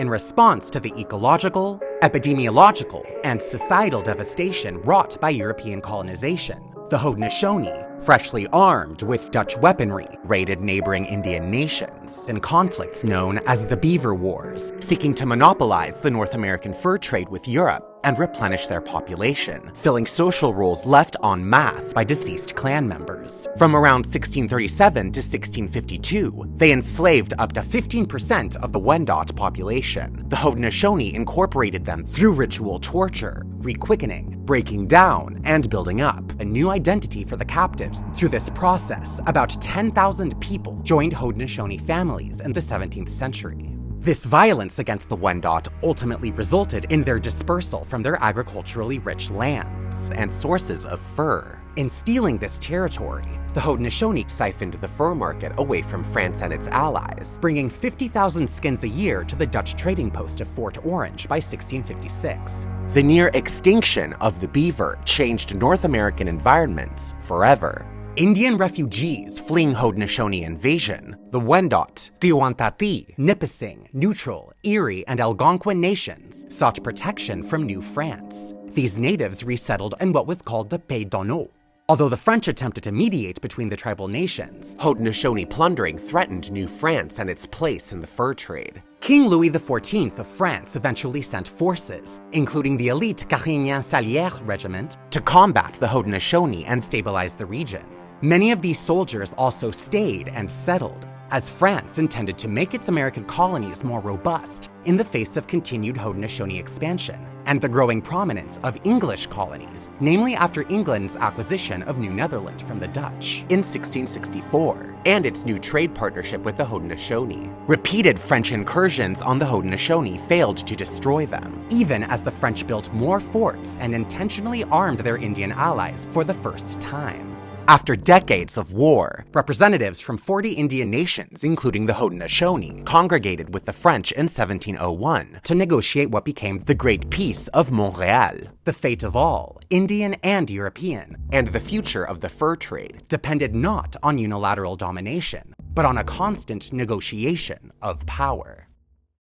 in response to the ecological, epidemiological, and societal devastation wrought by European colonization. The Haudenosaunee, freshly armed with Dutch weaponry, raided neighboring Indian nations in conflicts known as the Beaver Wars, seeking to monopolize the North American fur trade with Europe and replenish their population, filling social roles left en masse by deceased clan members. From around 1637 to 1652, they enslaved up to 15% of the Wendat population. The Haudenosaunee incorporated them through ritual torture, requickening, breaking down, and building up a new identity for the captives. Through this process, about 10,000 people joined Haudenosaunee families in the 17th century. This violence against the Wendat ultimately resulted in their dispersal from their agriculturally rich lands and sources of fur. In stealing this territory, the Haudenosaunee siphoned the fur market away from France and its allies, bringing 50,000 skins a year to the Dutch trading post of Fort Orange by 1656. The near extinction of the beaver changed North American environments forever. Indian refugees fleeing Haudenosaunee invasion, the Wendat, Tiwantati, Nipissing, Neutral, Erie, and Algonquin nations sought protection from New France. These natives resettled in what was called the Pays d'Anneau. Although the French attempted to mediate between the tribal nations, Haudenosaunee plundering threatened New France and its place in the fur trade. King Louis XIV of France eventually sent forces, including the elite Carignan-Salière regiment, to combat the Haudenosaunee and stabilize the region. Many of these soldiers also stayed and settled, as France intended to make its American colonies more robust in the face of continued Haudenosaunee expansion and the growing prominence of English colonies, namely after England's acquisition of New Netherland from the Dutch in 1664 and its new trade partnership with the Haudenosaunee. Repeated French incursions on the Haudenosaunee failed to destroy them, even as the French built more forts and intentionally armed their Indian allies for the first time. After decades of war, representatives from 40 Indian nations, including the Haudenosaunee, congregated with the French in 1701 to negotiate what became the Great Peace of Montréal. The fate of all, Indian and European, and the future of the fur trade depended not on unilateral domination, but on a constant negotiation of power.